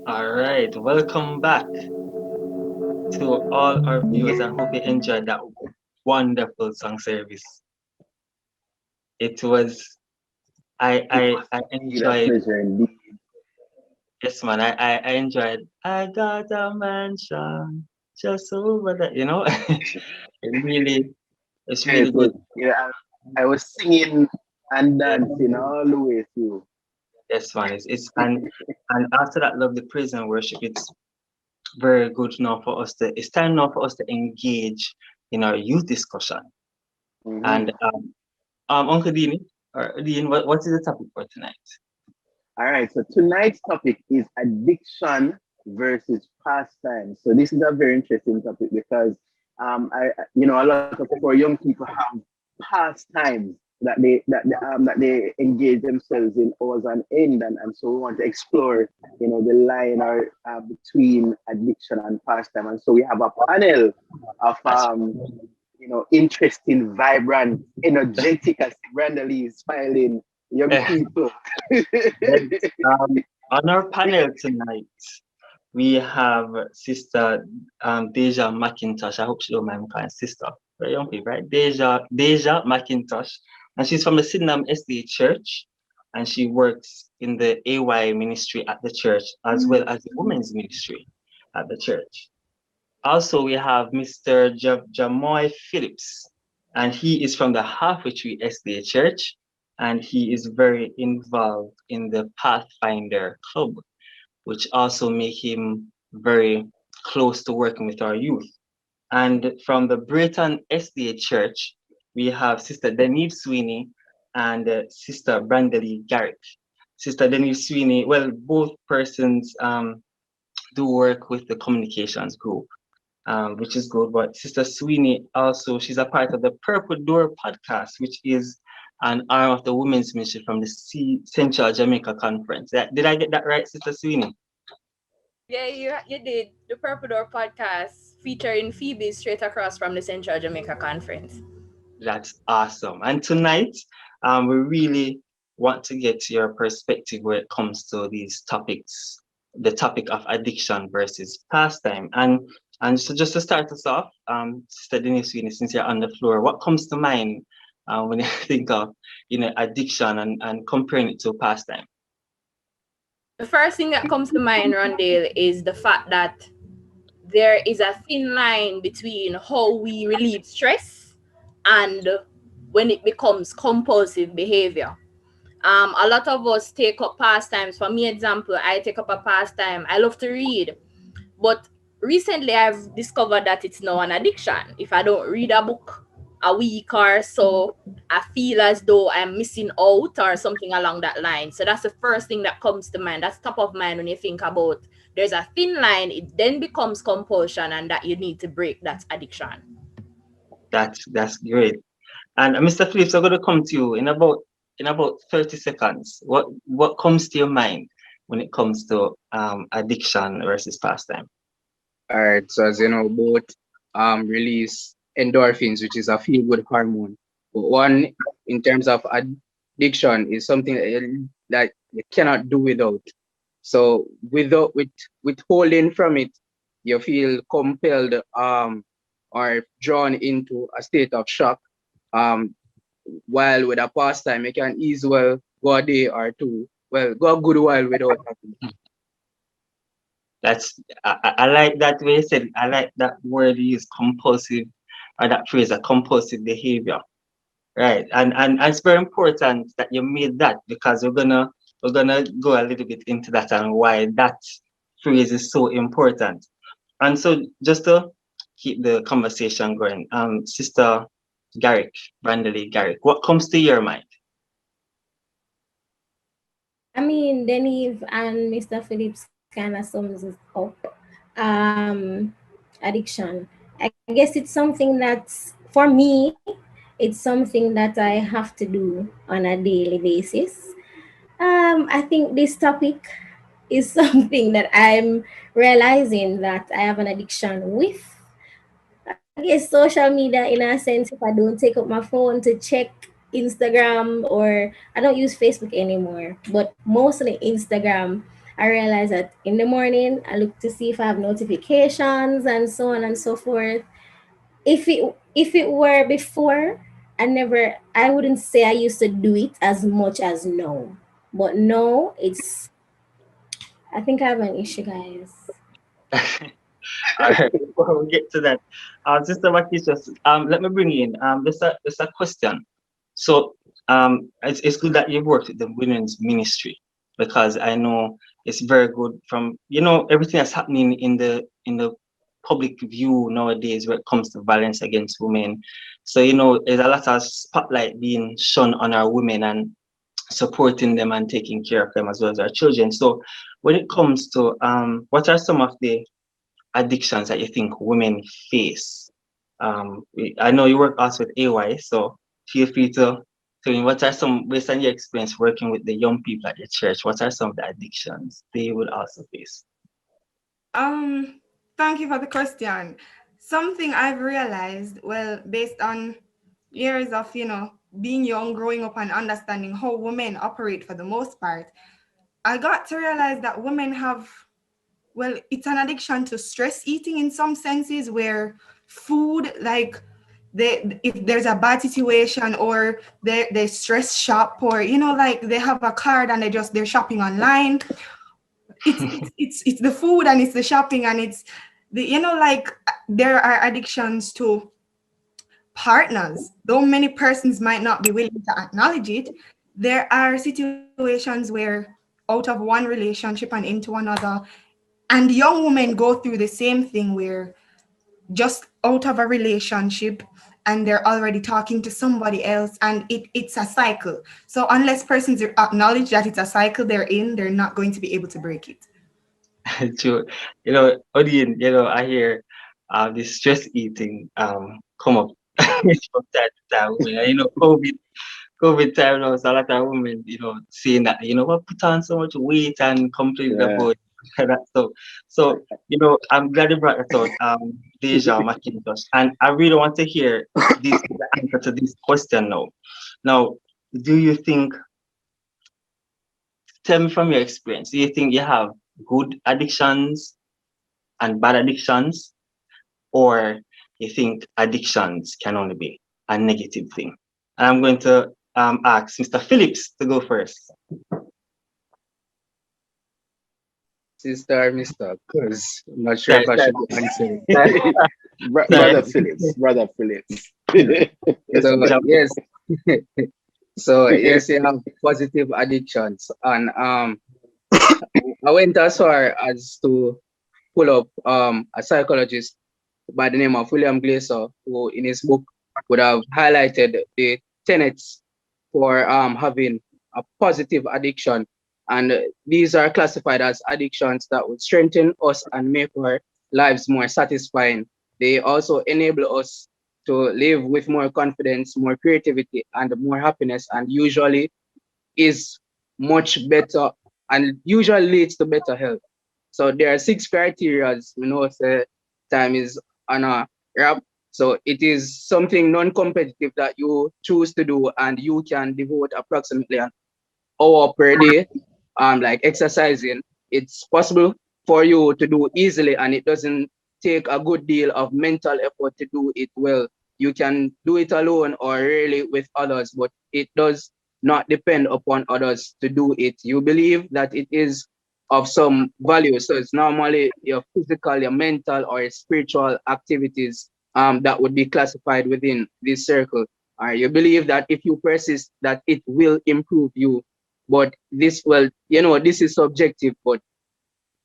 All right, welcome back to all our viewers. I hope you enjoyed that wonderful song service. It was I It I was I indeed a enjoyed. pleasure indeed. Yes, man. I enjoyed. I got a mansion just over there. It really it's Yeah, really it was. good. Yeah, I was singing and dancing all the way through. Yes, man. It's and after that lovely praise and worship, it's very good now for us to. It's time now for us to engage in our youth discussion. Hmm. And Uncle Dean, or Dean, what is the topic for tonight? All right. So tonight's topic is addiction versus pastime. So this is a very interesting topic because a lot of our young people have pastimes that they engage themselves in hours on end, and so we want to explore, the line or between addiction and pastime. And so we have a panel of That's interesting, vibrant, energetic, as Brandon is smiling young people. right. On our panel tonight, we have Sister Deja McIntosh. I hope she don't mind me calling sister. Very young people, right? Deja McIntosh. And she's from the Sydenham SDA Church. And she works in the AY ministry at the church as well as the women's ministry at the church. Also, we have Mr. Jamoy Phillips, and he is from the Halfway Tree SDA Church, and he is very involved in the Pathfinder Club, which also make him very close to working with our youth. And from the Braeton SDA Church, we have Sister Denise Sweeney and Sister Brandely Garrick. Sister Denise Sweeney, well, both persons do work with the communications group, which is good. But Sister Sweeney also, she's a part of the Purple Door podcast, which is an arm of the women's ministry from the Central Jamaica Conference. Did I get that right, Sister Sweeney? Yeah, you did the Purple Door podcast featuring Phoebe straight across from the Central Jamaica Conference. That's awesome. And tonight, we really want to get your perspective where it comes to these topics, the topic of addiction versus pastime. And so just to start us off, Sister Denise, since you're on the floor, what comes to mind when you think of addiction and comparing it to pastime? The first thing that comes to mind, Rondale, is the fact that there is a thin line between how we relieve stress and when it becomes compulsive behavior. A lot of us take up pastimes. For me, example, I take up a pastime. I love to read, but recently I've discovered that it's now an addiction. If I don't read a book a week or so, I feel as though I'm missing out or something along that line. So that's the first thing that comes to mind. That's top of mind when you think about there's a thin line, it then becomes compulsion, and that you need to break. That's addiction. That's great. And Mr. Phillips, I'm going to come to you in about 30 seconds. What comes to your mind when it comes to addiction versus pastime? All right, so as you know, both release endorphins, which is a feel good hormone. But one, in terms of addiction, is something that you cannot do without. So with withholding from it, you feel compelled or drawn into a state of shock. Um, while with a pastime, you can easily go a day or two, well, go a good while without having. I like that way you said it. I like that word you use, compulsive, or that phrase, a compulsive behavior. Right. And it's very important that you made that because we're gonna go a little bit into that and why that phrase is so important. And so just to keep the conversation going, Sister Garrick, Brandley Garrick, what comes to your mind? I mean, Denise and Mr. Phillips kind of sums it up. Addiction. I guess it's something that's, for me, it's something that I have to do on a daily basis. I think this topic is something that I'm realizing that I have an addiction with. I guess social media, in a sense, if I don't take up my phone to check Instagram, or I don't use Facebook anymore, but mostly Instagram. I realize that in the morning I look to see if I have notifications and so on and so forth. If it were before, I wouldn't say I used to do it as much as now. But now I think I have an issue, guys. All right, before we get to that, Sister Makisha, let me bring you in. There's a question. So, it's good that you've worked with the women's ministry because I know it's very good from everything that's happening in the public view nowadays when it comes to violence against women. So there's a lot of spotlight being shone on our women and supporting them and taking care of them as well as our children. So, when it comes to what are some of the addictions that you think women face? I know you work also with AY, so feel free to tell me what are some, based on your experience working with the young people at your church, what are some of the addictions they would also face? Thank you for the question. Something I've realized, well, based on years of, being young, growing up and understanding how women operate for the most part, I got to realize that women have, well, it's an addiction to stress eating in some senses where food, like if there's a bad situation or they stress shop or, like they have a card and they're shopping online. It's the food and it's the shopping and it's like there are addictions to partners. Though many persons might not be willing to acknowledge it, there are situations where out of one relationship and into another, and young women go through the same thing where just out of a relationship and they're already talking to somebody else and it's a cycle. So unless persons acknowledge that it's a cycle they're not going to be able to break it. True. Odin, I hear the stress eating come up from time to time. COVID time now, so a lot of women, saying that, what, put on so much weight and complain about that stuff. So, I'm glad you brought that out, Deja McIntosh. And I really want to hear the answer to this question now. Now, do you think, tell me from your experience, do you think you have good addictions and bad addictions, or you think addictions can only be a negative thing? And I'm going to ask Mr. Phillips to go first. Sister, Mr. Because I'm not sure if I should be answering. Brother Phillips. So, yes. So, yes, you have positive addictions. And I went as far as to pull up a psychologist by the name of William Glaser, who in his book would have highlighted the tenets for having a positive addiction. And these are classified as addictions that would strengthen us and make our lives more satisfying. They also enable us to live with more confidence, more creativity, and more happiness, and usually is much better and usually leads to better health. So there are 6 criteria. Say time is on a wrap. So it is something non-competitive that you choose to do, and you can devote approximately an hour per day, like exercising. It's possible for you to do easily, and it doesn't take a good deal of mental effort to do it well. You can do it alone or really with others, but it does not depend upon others to do it. You believe that it is of some value. So it's normally your physical, your mental, or your spiritual activities that would be classified within this circle. You believe that if you persist, that it will improve you. But this, well, this is subjective, but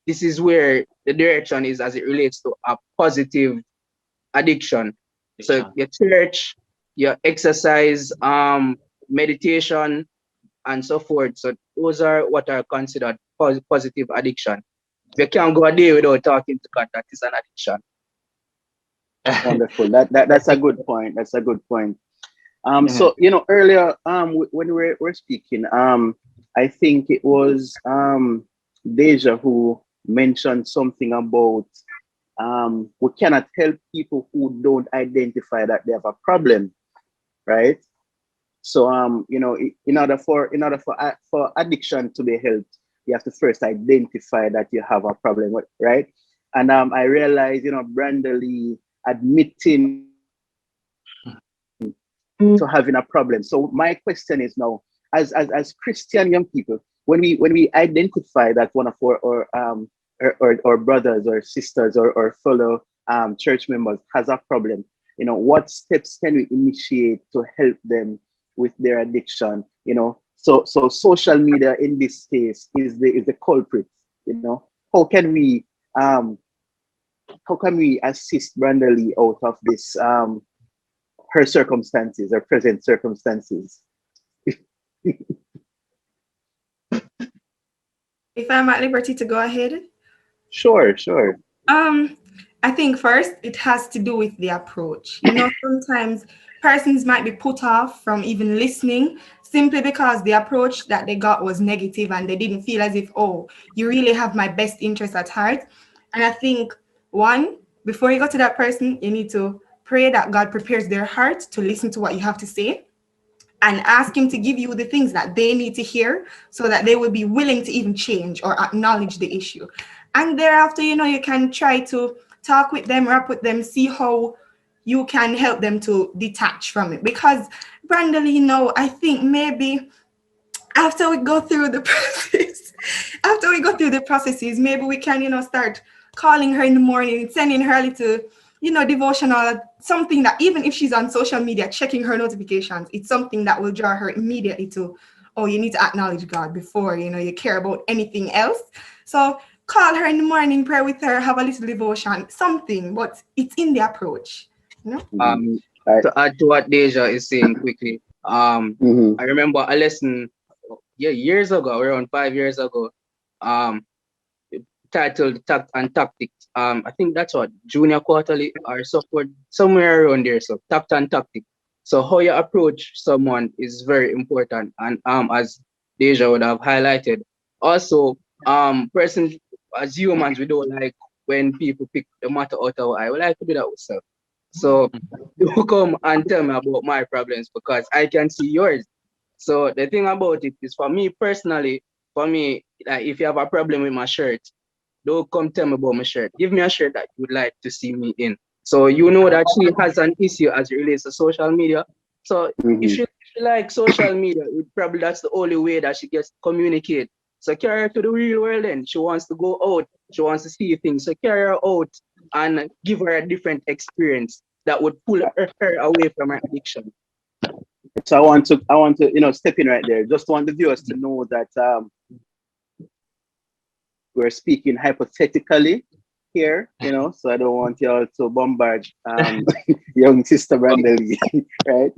this is where the direction is as it relates to a positive addiction. So your church, your exercise, meditation, and so forth. So those are what are considered positive addiction. If you can't go a day without talking to God, that is an addiction. Wonderful. That's a good point. That's a good point. So earlier when we were speaking, I think it was Deja who mentioned something about we cannot help people who don't identify that they have a problem, right? So in order for addiction to be helped, you have to first identify that you have a problem, right? And I realized, Brandley admitting to having a problem. So my question is now, as Christian young people, when we identify that one of our brothers or sisters or fellow church members has a problem, what steps can we initiate to help them with their addiction? So social media in this case is the culprit. How can we assist Brandley out of this her circumstances, her present circumstances? If I'm at liberty to go ahead. Sure. I think first it has to do with the approach. Sometimes persons might be put off from even listening simply because the approach that they got was negative and they didn't feel as if, oh, you really have my best interest at heart. And I think, one, before you go to that person, you need to pray that God prepares their heart to listen to what you have to say, and ask him to give you the things that they need to hear so that they will be willing to even change or acknowledge the issue. And thereafter, you can try to talk with them, rap with them, see how you can help them to detach from it. Because Brandley, I think maybe after we go through the processes, maybe we can, start calling her in the morning, sending her a little, devotional, something that even if she's on social media, checking her notifications, it's something that will draw her immediately to, oh, you need to acknowledge God before, you care about anything else. So call her in the morning, pray with her, have a little devotion, something, but it's in the approach. To add to what Deja is saying quickly, I remember a lesson years ago, around 5 years ago, titled Tact and Tactics. I think that's what junior quarterly or support somewhere around there. So tact and tactics. So how you approach someone is very important. And as Deja would have highlighted, also person as humans, we don't like when people pick the matter out of our eye. We like to do that ourselves. So don't come and tell me about my problems because I can see yours. So the thing about it is, for me personally, like if you have a problem with my shirt, don't come tell me about my shirt. Give me a shirt that you would like to see me in. So that she has an issue as it relates to social media. So if she like social media, probably that's the only way that she gets to communicate. So carry her to the real world then. She wants to go out. She wants to see things. So carry her out and give her a different experience that would pull her away from her addiction. So I want to step in right there. Just want the viewers to know that we're speaking hypothetically here, so I don't want y'all to bombard young Sister Brandley, right?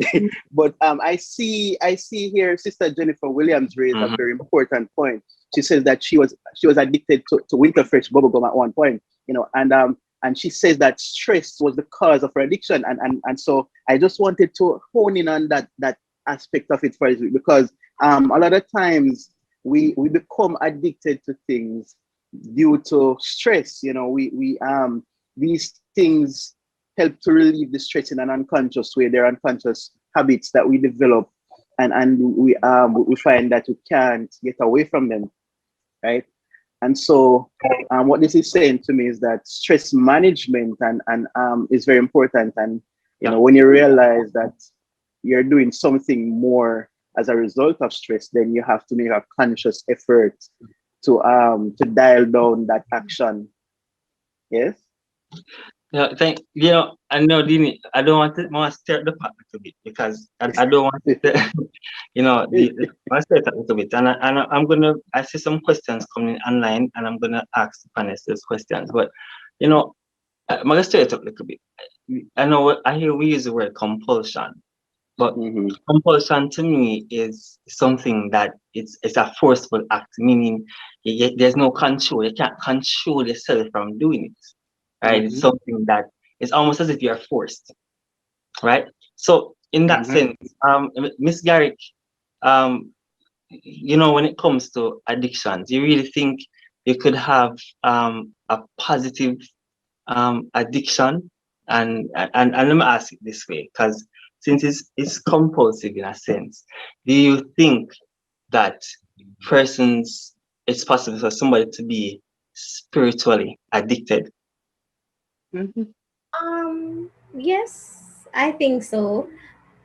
But I see here Sister Jennifer Williams raised a very important point. She says that she was addicted to Winterfresh bubblegum at one point, and she says that stress was the cause of her addiction, and so I just wanted to hone in on that aspect of it for us, because a lot of times we become addicted to things due to stress. These things help to relieve the stress in an unconscious way. They're unconscious habits that we develop, and we find that we can't get away from them, right? And so what this is saying to me is that stress management and is very important. And when you realize that you're doing something more as a result of stress, then you have to make a conscious effort to dial down that action. Yes. Yeah, I know, Dini, I don't want to stir the pot a little bit because I don't want to, I stir it a little bit. And I see some questions coming online, and I'm gonna ask the panelists those questions. But I'm gonna stir it up a little bit. I hear we use the word compulsion, but compulsion to me is something that it's a forceful act, meaning there's no control. You can't control yourself from doing it. Right, it's something that is almost as if you're forced, right? So in that sense, Miss Garrick, when it comes to addictions, you really think you could have a positive addiction? And let me ask it this way, because since it's compulsive in a sense, do you think that persons it's possible for somebody to be spiritually addicted? Yes, I think so.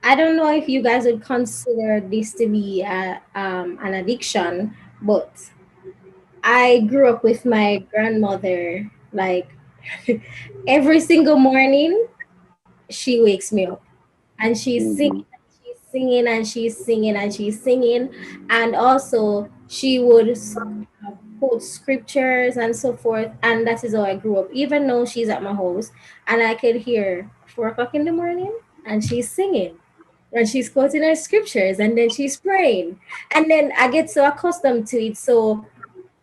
I don't know if you guys would consider this to be an addiction, but I grew up with my grandmother. Like every single morning, she wakes me up and she's singing and she's singing and she's singing. And also, she would quote scriptures and so forth. And that is how I grew up, even though she's at my house and I could hear 4 o'clock in the morning and she's singing and she's quoting her scriptures and then she's praying. And then I get so accustomed to it. So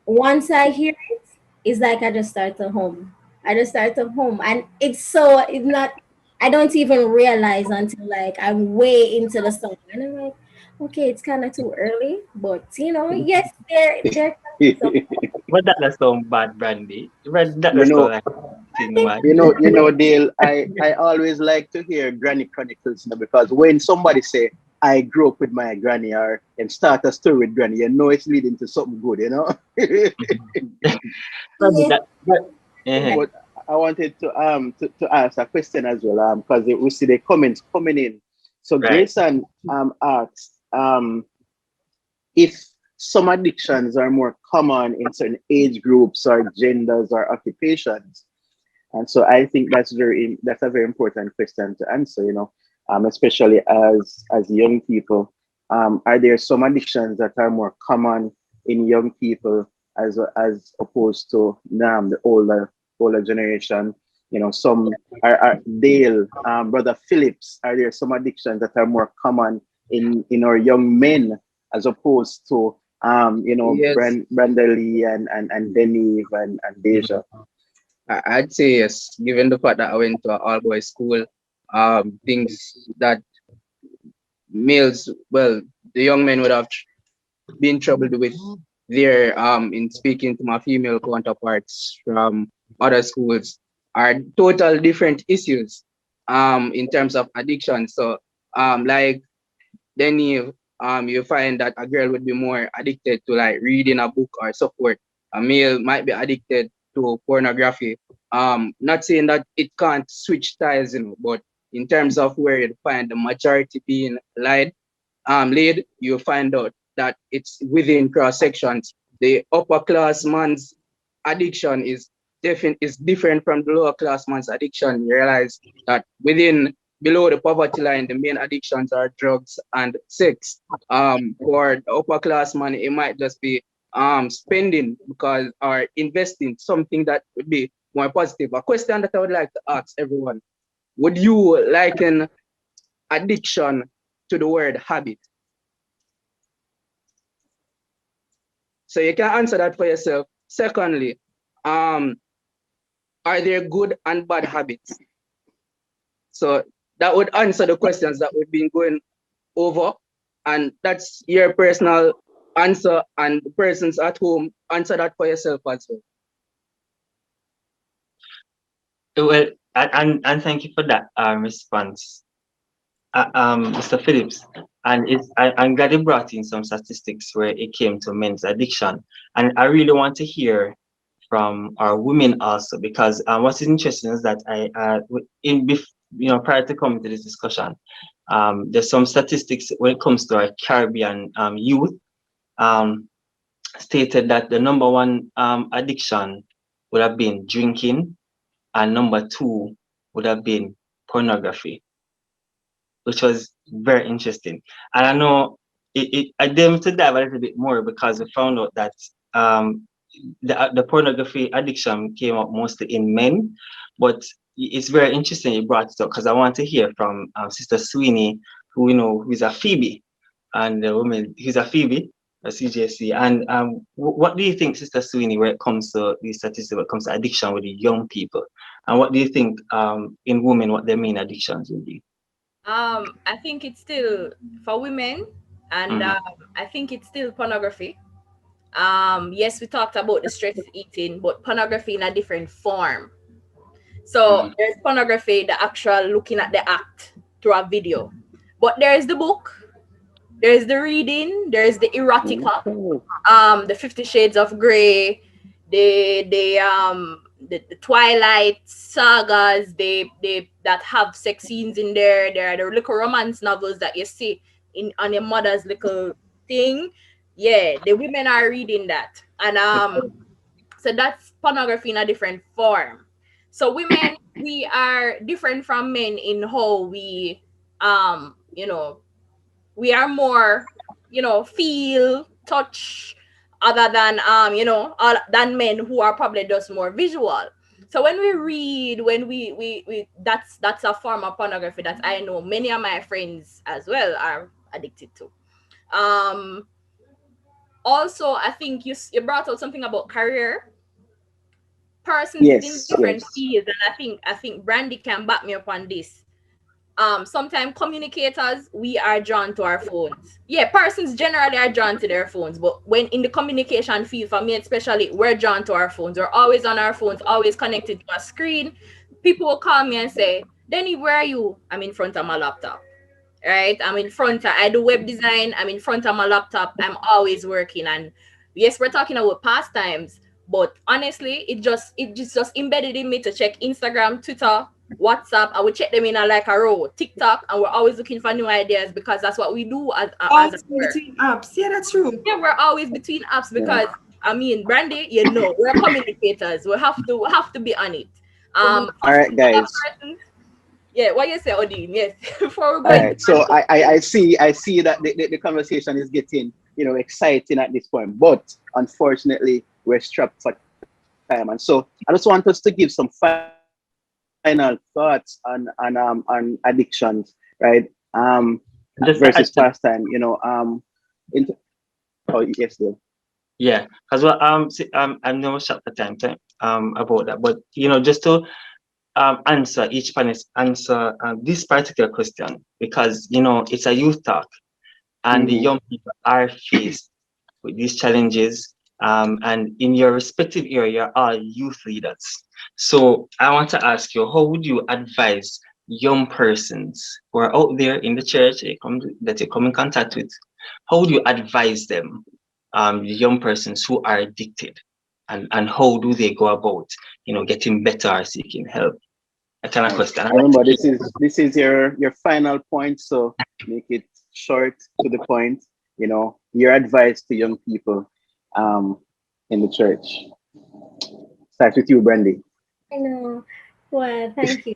once I hear it, it's like I just start to hum. I just start to hum. And it's not, I don't even realize until like I'm way into the song. And I'm like, okay, it's kind of too early. But, yes, there can be some. But that does sound bad, Brandy. That You does know, sound like a thing, man. Dale, I always like to hear Granny Chronicles, because when somebody say, I grew up with my granny, or and start a story with granny, it's leading to something good, Probably Yes, But I wanted to ask a question as well, because we see the comments coming in. So Right. Grayson asked if some addictions are more common in certain age groups or genders or occupations. And so I think that's a very important question to answer, especially as young people. Are there some addictions that are more common in young people as opposed to the older generation? Some are Dale, brother Phillips. Are there some addictions that are more common in our young men as opposed to Yes. Brandley and Denny and Deja? I'd say yes, given the fact that I went to an all boys school, things that males, well, the young men would have been troubled with there, in speaking to my female counterparts from other schools, are total different issues in terms of addiction. So like Denny, you find that a girl would be more addicted to like reading a book or so forth. A male might be addicted to pornography. Not saying that it can't switch styles, but in terms of where you find the majority being laid, you find out that it's within cross sections. The upper class man's addiction is different from the lower class man's addiction. You realize that within below the poverty line, the main addictions are drugs and sex. For the upper class man, it might just be spending because or investing something that would be more positive. A question that I would like to ask everyone: would you liken addiction to the word habit? So you can answer that for yourself. Secondly, are there good and bad habits? So that would answer the questions that we've been going over, and that's your personal answer, and the persons at home, answer that for yourself as well. Well, and thank you for that response, Mr. Phillips. And I'm glad you brought in some statistics where it came to men's addiction. And I really want to hear from our women also, because what is interesting is that prior to coming to this discussion, there's some statistics when it comes to our Caribbean youth, stated that the number one addiction would have been drinking, and number two would have been pornography, which was very interesting. And I know I didn't to dive a little bit more because we found out that the pornography addiction came up mostly in men, but it's very interesting you brought it up because I want to hear from Sister Sweeney, who is a Phoebe, and the woman who's a Phoebe, a CJC. And what do you think, Sister Sweeney, when it comes to these statistics, when it comes to addiction with the young people, and what do you think in women what their main addictions will be? I think it's still for women, and I think it's still pornography. Yes, we talked about the stress eating, but pornography in a different form. So there's pornography, the actual looking at the act through a video, but there's the book, There's the reading, there's the erotica, Okay. the 50 Shades of Grey, the Twilight sagas, they that have sex scenes in there. There are the little romance novels that you see in on your mother's little thing. Yeah, the women are reading that. And so that's pornography in a different form. So women, we are different from men in how we you know, we are more, you know, feel, touch, other than than men who are probably just more visual. So when we read, when we that's a form of pornography that I know many of my friends as well are addicted to. um Also, I think you brought out something about career. Persons is in Yes, different yes. fields, and I think Brandy can back me up on this. Sometimes communicators, we are drawn to our phones. Yeah, persons generally are drawn to their phones, but when in the communication field, for me especially, we're drawn to our phones. We're always on our phones, always connected to a screen. People will call me and say, Denny, where are you? I'm in front of my laptop. Right, I do web design, I'm in front of my laptop, I'm always working. And yes, we're talking about pastimes, but honestly, it just embedded in me to check Instagram, Twitter, WhatsApp. I would check them in a row, TikTok, and we're always looking for new ideas because that's what we do as a Also work. between apps. Yeah, that's true. Yeah, we're always between apps Yeah. because Brandy, we're communicators. We have to be on it. All right, Other guys. persons, yeah, what you say, Odin? Yes, before we go All into right. So content. I see that the conversation is getting, exciting at this point, but unfortunately we're strapped for time. And so I just want us to give some final thoughts on addictions, right? Versus Just to add pastime. to, Oh yes, Dave. yeah, because well, I know short the time about that, but just to answer each panelist answer this particular question, because it's a youth talk, and the Mm-hmm. young people are faced with these challenges, and in your respective area are youth leaders. So I want to ask you, how would you advise young persons who are out there in the church that you come in contact with? How would you advise them, the young persons who are addicted, and how do they go about, getting better or seeking help? That kind of Right. question. I'd And like to remember, hear. this is your final point, so make it short to the point. Your advice to young people um, in the church. Start with you, Brandy. I know. Well, thank you.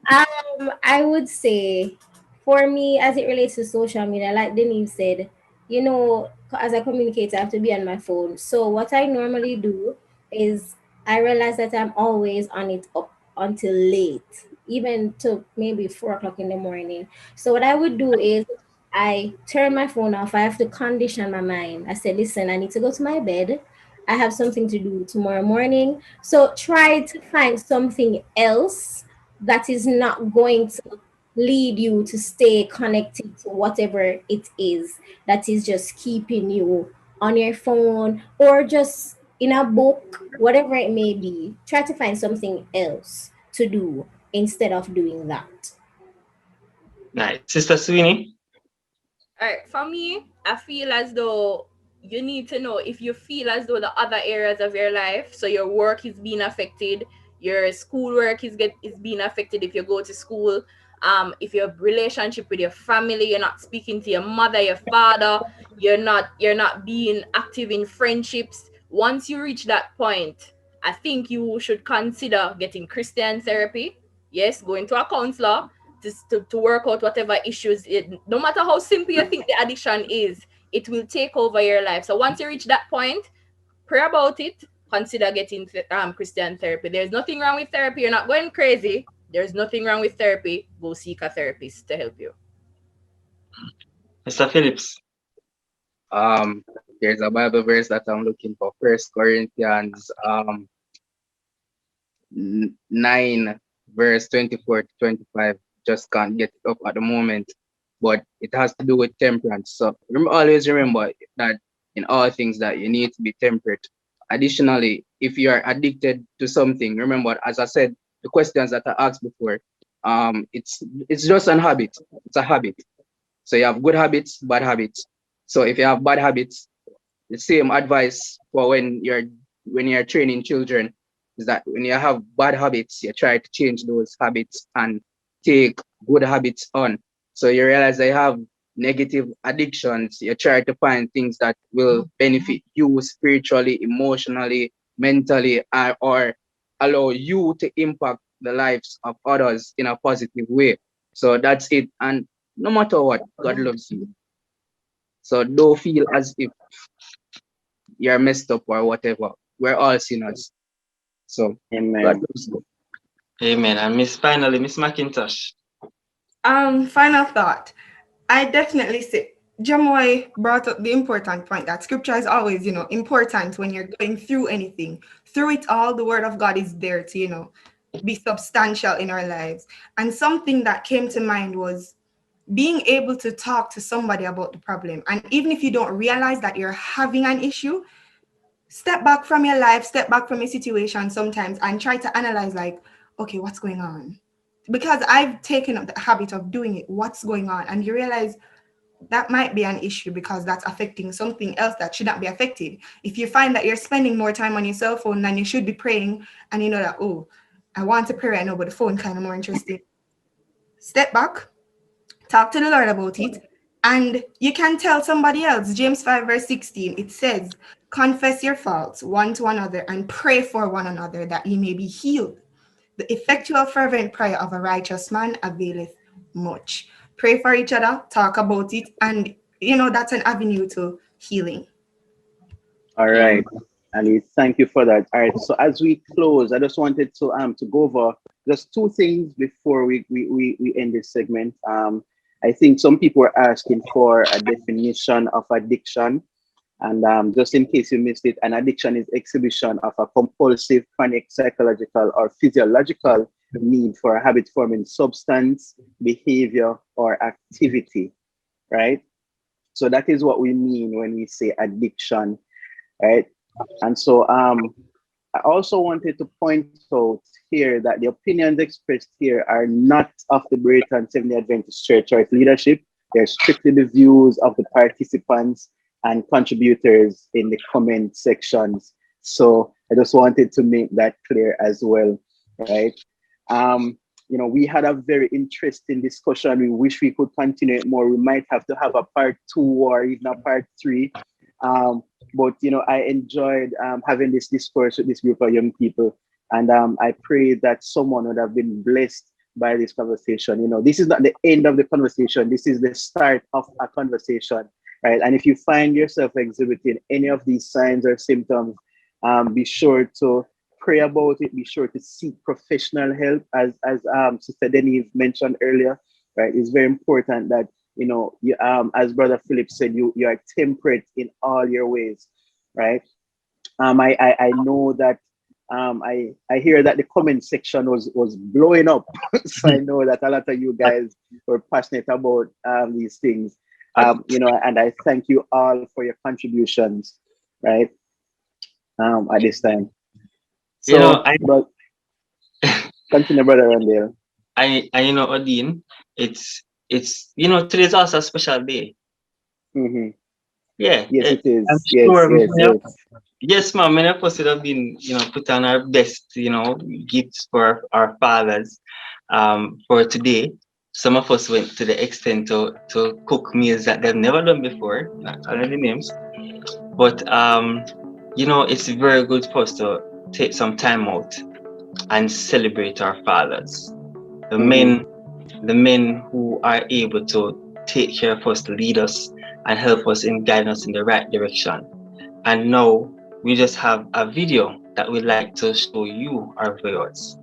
I would say, for me, as it relates to social media, like Denise said, as a communicator, I have to be on my phone. So what I normally do is I realize that I'm always on it up until late, even to maybe 4 o'clock in the morning. So what I would do is I turn my phone off. I have to condition my mind. I say, listen, I need to go to my bed. I have something to do tomorrow morning. So try to find something else that is not going to lead you to stay connected to whatever it is that is just keeping you on your phone or just in a book, whatever it may be. Try to find something else to do instead of doing that. Nice. Sister Sweeney? All right, for me, I feel as though you need to know if you feel as though the other areas of your life, so your work is being affected, your schoolwork is being affected if you go to school, if your relationship with your family, you're not speaking to your mother, your father, you're not being active in friendships. Once you reach that point, I think you should consider getting Christian therapy. Yes, going to a counselor to work out whatever issues no matter how simple you think the addiction is, it will take over your life. So once you reach that point, pray about it, consider getting Christian therapy. There's nothing wrong with therapy. You're not going crazy. There's nothing wrong with therapy. Go seek a therapist to help you. Mr. Phillips? Um, there's a Bible verse that I'm looking for, First Corinthians 9 verse 24 to 25. Just can't get it up at the moment, but it has to do with temperance. So always remember that in all things that you need to be temperate. Additionally, if you are addicted to something, remember, as I said, the questions that I asked before, it's just an habit. It's a habit. So you have good habits, bad habits. So if you have bad habits, the same advice for when you're training children is that when you have bad habits, you try to change those habits and take good habits on. So you realize they have negative addictions, you try to find things that will benefit you spiritually, emotionally, mentally, or allow you to impact the lives of others in a positive way. So that's it. And no matter what, God loves you. So don't feel as if you're messed up or whatever. We're all sinners. So God Amen. loves you. Amen. And finally, Miss McIntosh. Final thought. I definitely say Jamoy brought up the important point that scripture is always, important when you're going through anything. Through it all, the word of God is there to, be substantial in our lives. And something that came to mind was being able to talk to somebody about the problem. And even if you don't realize that you're having an issue, step back from your life, step back from your situation sometimes and try to analyze like, okay, what's going on? Because I've taken up the habit of doing it. What's going on? And you realize that might be an issue because that's affecting something else that should not be affected. If you find that you're spending more time on your cell phone than you should be praying, and you know that, oh, I want to pray right now, but the phone kind of more interesting. Step back, talk to the Lord about it, and you can tell somebody else. James 5 verse 16, it says, confess your faults one to another and pray for one another that ye may be healed. The effectual fervent prayer of a righteous man availeth much. Pray for each other, talk about it, and that's an avenue to healing. All right, Ali, thank you for that. All right, so as we close, I just wanted to go over just two things before we end this segment. I think some people are asking for a definition of addiction. And just in case you missed it, an addiction is exhibition of a compulsive, chronic, psychological, or physiological need for a habit-forming substance, behavior, or activity, right? So that is what we mean when we say addiction, right? And so I also wanted to point out here that the opinions expressed here are not of the Braeton Seventh-day Adventist Church or its leadership. They're strictly the views of the participants and contributors in the comment sections. So I just wanted to make that clear as well, right? We had a very interesting discussion. We wish we could continue it more. We might have to have a part 2 or even a part 3. But I enjoyed having this discourse with this group of young people. And I pray that someone would have been blessed by this conversation. This is not the end of the conversation. This is the start of a conversation. Right. And if you find yourself exhibiting any of these signs or symptoms, be sure to pray about it. Be sure to seek professional help, as Sister Denise mentioned earlier. Right. It's very important that you as Brother Philip said, you are temperate in all your ways. Right. I know that I hear that the comment section was blowing up. So I know that a lot of you guys were passionate about these things. And I thank you all for your contributions, right? At this time. So, but continue, Brother Randall. Odin, it's today's also a special day. Mm-hmm. Yeah. Yes, it is. I'm Yes, sure. yes. Yes, ma'am. Many of us would have been, put on our best, gifts for our fathers, for today. Some of us went to the extent to cook meals that they've never done before, not calling the names. But it's very good for us to take some time out and celebrate our fathers. The men who are able to take care of us, lead us, and help us in guiding us in the right direction. And now we just have a video that we'd like to show you, our viewers.